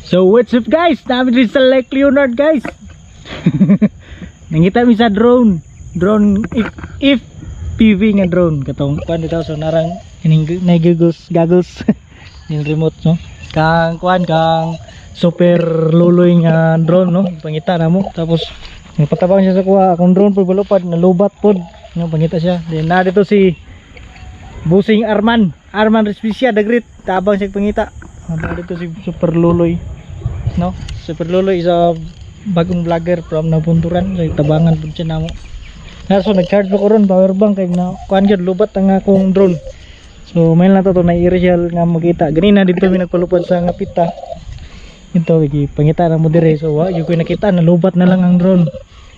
So what's up guys? Namin rin sa Lake Leonard guys. Nangita mi sa drone. Drone if PV nga drone. Katong kuan dito so narang goggles yung remote no. Kang kuan kang super luloy nga drone no. Pangita na mo tapos patabang siya sa kuha akong drone pud balupad nalubat pod. No pangita siya. Then na dito si Busing Arman Respicia Dagrit tabang siya pangita. Na dito si Super Luloy. No, Super Luloy is a bagong vlogger from Nabunturan. So tabangan pud siya namo. So nag-charge pa ko ron power bank kay na kuan gyud lubat ang akong drone. So may na to na i-real nga makita. Ganina dito mi nagpalupad sa ngapita. Itoigi pangita na mo dire. So wa gyud ko nakita na lubat na lang ang drone.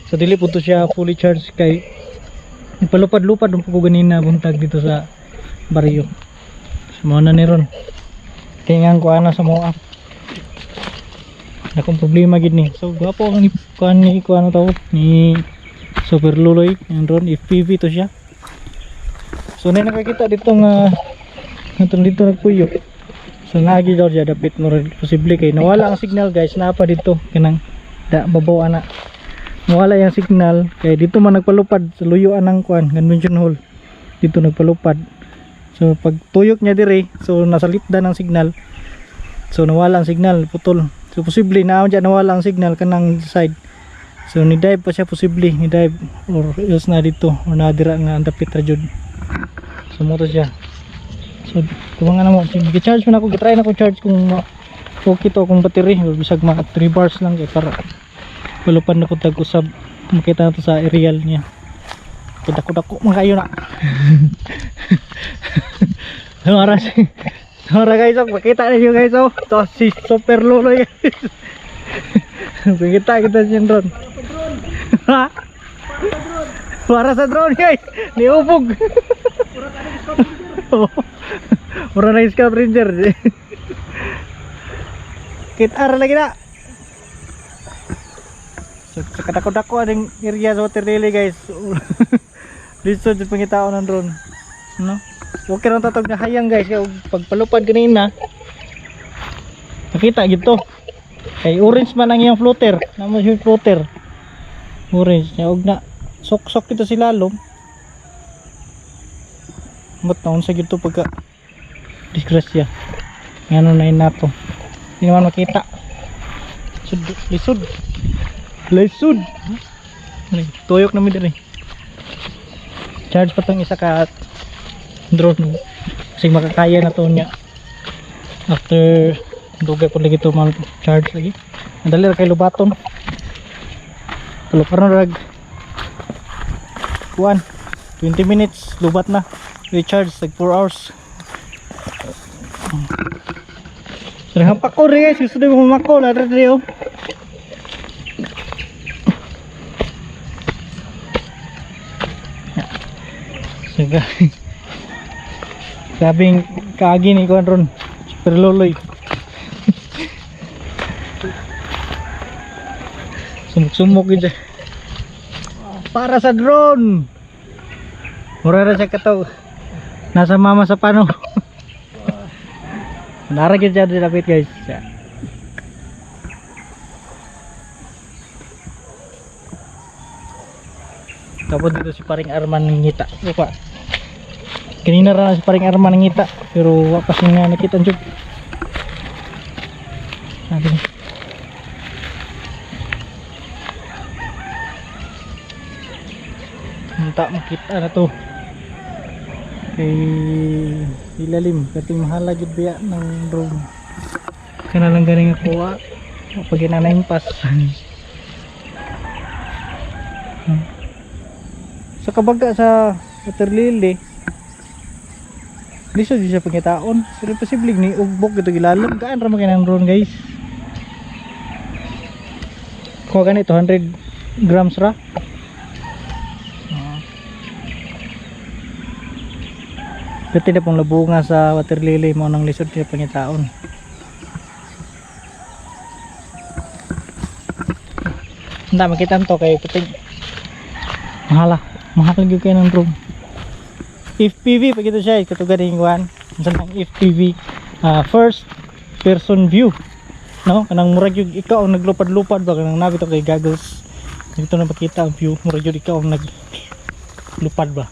So dili pud to siya fully charged kay nagpalupad-lupad ko ganina buntag dito sa baryo. So mo na ni ron. Kaya nga kuha na sa mga akong problema gid ni. So gwapo ang kuha ni kuha na to ni Super Luloy yung drone FPV to siya. So na nakakita dito nga dito nagpuyo. So nagi daw siya dapit mo posible kay nawala ang signal guys na pa dito kanang babaw ana. Nawala yung signal kay dito man nagpalupad sa luyuan ng kuan convention hall. Dito nagpalupad. So pag tuyok niya dire, so nasa lipdan ng signal. So nawala ang signal, putol. So posible na diyan nawala ang signal kanang side. So ni dive pa siya posible, ni dive or else na dito or nadira nga ang dapit ra jud. So mo to siya. So kumangan na mo, gi-charge man ako, gi-try na ko charge kung okay to akong battery, bisag mga 3 bars lang kay para palupad na ko tag usab. Makita na to sa aerial niya. Dako-dako man kayo na. Ora guys, makita niyo guys oh. To si Super Luloy. Kita siya drone. Ha? Para sa drone guys. Niubog. Ora na Scout Ranger. Kita lagi na. So kadako-dako ading area sa water lily guys. Dito jud pangitaon ng drone. No? Okay lang tatog na hayang guys. Pagpalupad kanina nakita gito. Kay orange man ang iyang floater. Namo yung floater. Orange. Og na sok-sok ito si lalom. But naon sa gito pagka disgrasya. Ngano na nato. Hindi naman makita. Lisod. Lisod. Tuyok na mi dire. Charge pa tong isa ka drone kasi makakaya na to niya after dugay po lagi to charge lagi madali ra kay lubaton pero karon rag 20 minutes lubat na recharge like 4 hours. So hampak ko rin guys, gusto din mo mamako ladra dito. So guys sabing kaagi ni kuan ron Super Luloy. Sumuk-sumuk gitu para sa drone. Mura ra siya kataw nasa mama sa pano. Nara gyud siya dapit guys. Tapos dito si paring Arman ngita. Lupa. Kanina ra si paring Arman ngita pero wa pa siya nakita jud. Sabi ni. Munta makita na to. Kay ilalim kating mahala jud biya ng drone. Kana lang ganing kuha pag ginanaimpas. Sa kabaga sa water lily lisod siya pangitaon. Pero posible ni ugbok ito gilalom. Kaan ra makinang drone guys. Kuha gani 200 grams ra. Pwede na pong labunga sa water lily mo nang lisod siya pangitaon. Hindi makita to kay puting mahal yung kayo ng drone. FPV pag ito siya katugad yung kuhan ng FPV first person view. no kanang murag yung ikaw ang naglupad-lupad ba kanang nabi to kay goggles dito na makita ang view murag yung ikaw ang naglupad ba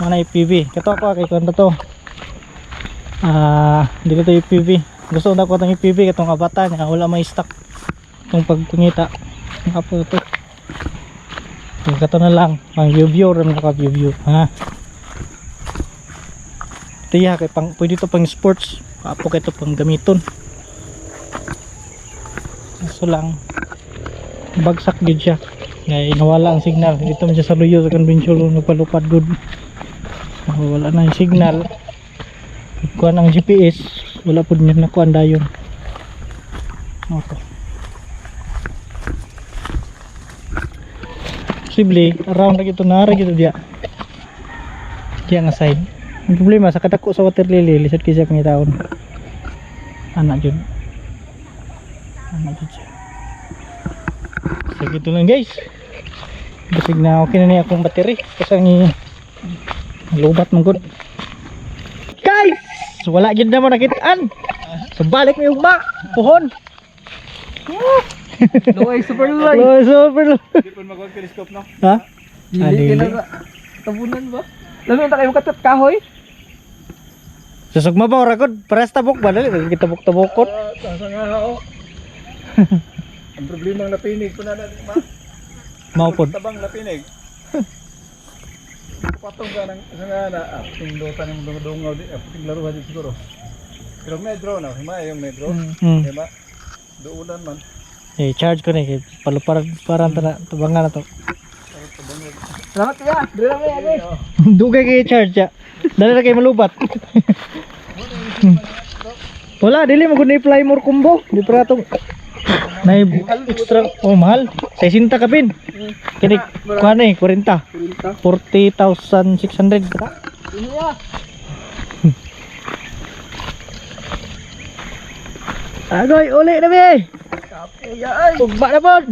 mana IPV kato ako kay kanta to dito to IPV gusto na ko tang IPV katong abata niya wala may stock itong pagpangita apo to kato na lang pang view ram naka view ha tiya kay pang pwede to pang sports apo kay to pang gamiton so lang bagsak gid siya kaya nawala ang signal dito man siya sa luyo sa conventional nagpalupad good wala na yung signal kuha ng GPS wala po niya nakuha dayon okay. Posible around na gito nara gito dia nga side ang problema sa kadako sa water lily lisod kasi pangitaon anak jud siya so gito lang guys basig na okay na niya akong battery kasi ang lubat mong good guys wala gid na mo nakitaan so balik mo yung puhon Loy super loy. Hindi pa mag-telescope no? Ha? Dili na tabunan ba? Lamin ta kayo katot kahoy. Susog mo ba ora gud? Pares tabok ba dali kita tabok-tabokot. Sa nga ako. Ang problema ng lapinig ko na ma. Mao pod. Tabang lapinig. Patong ka ng sa nga na pindutan ng dungaw di tinglaruhan di siguro. Pero medro na, hima yung medro. Hima. Duulan man. Charge ko ni parang tabangan na to. Salamat ya. Dili lang ani. Dugay kay charge ya. Dali na kay malubat. Wala dili mo gud fly more combo. Di para to. Nay extra mahal. 60 ka pin. Kini kuan eh 40. 40,600 ka. Ini ya. Agoy uli na be. Ya ay. Ugba na pod.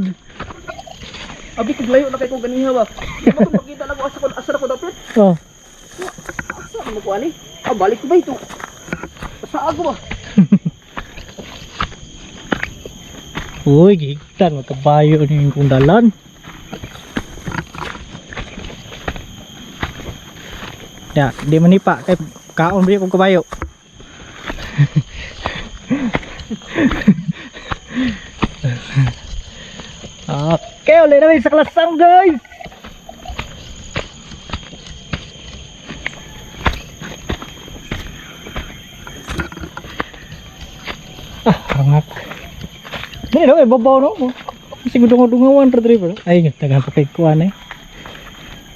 Abi kog layo na kay ko ganiha ba. Di ba to makita lang ko asa ko dapat? Oh. Asa mo ko ani? Balik ko ba ito? Asa ako ba? Uy, gigitan makabayo ni kung dalan. Ya, di manipa kay kaon bi kong kabayo. Okay, ulit na sa klasang guys. Hangak. Dili na babaw no. Kasi dungaw-dungawan ra driver. Ay, taga pa kay kuan eh.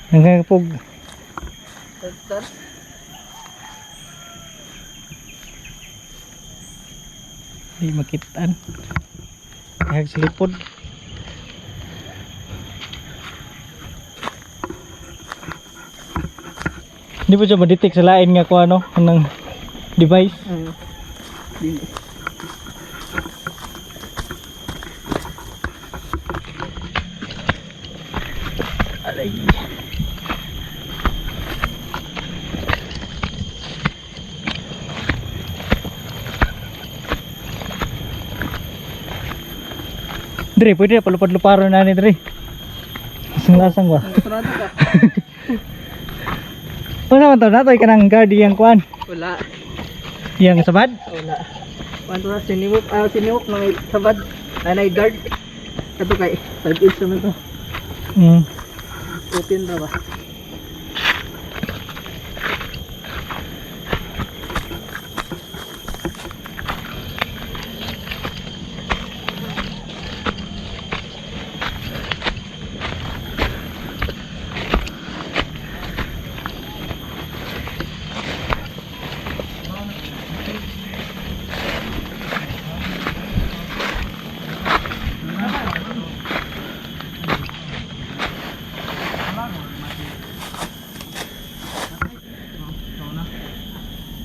Nangapog. Di makitaan. Kaya silipod. Hindi po siya ma-detect sa lain nga kung ano, ng device. Dili. Alay. Dre, pwede na palupad-luparo na ni Dre. Lasang-lasang ba? Sarado ka. Ano naman to? Natoy ka ng guard yung kuan? Wala. Yung sabad? Wala. Panto na siniwok na may sabad. Nanay guard. Ito kay 5 inch naman to. Open na ba?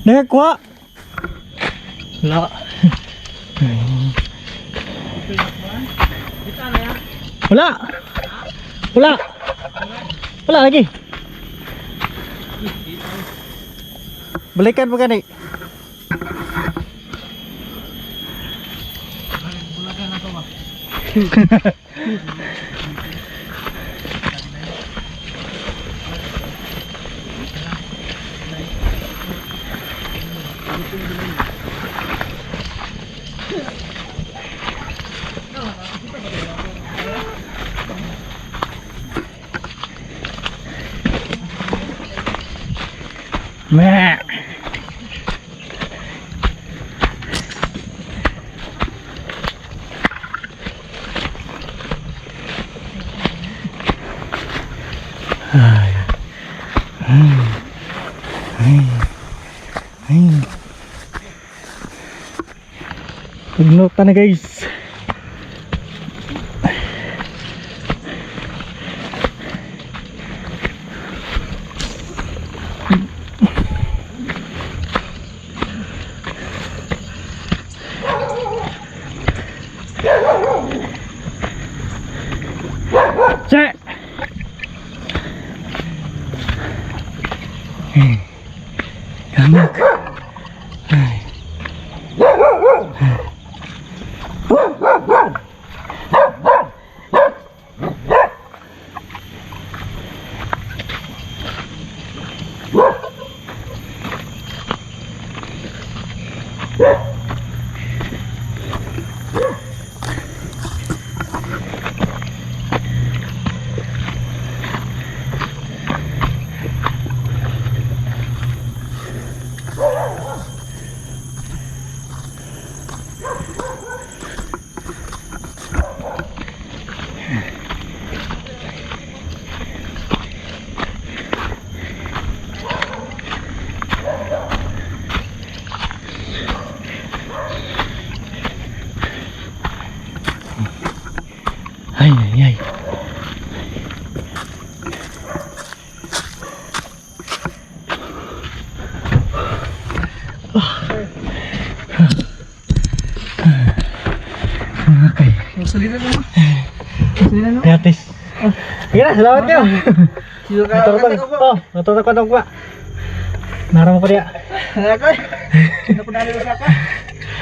Nakakuha. Wala. Wala. Wala. Wala lagi. Balikan mo gani. Meh. Pagnuta na guys. Cek. Gamak. Ay, ay, ay. Okay. Salita naman. Salita naman. Gratis. Sige na, salamat kayo. Sino ka? Natutok pa. Naram ko diya. Ako. Sino ko nalito sa ka?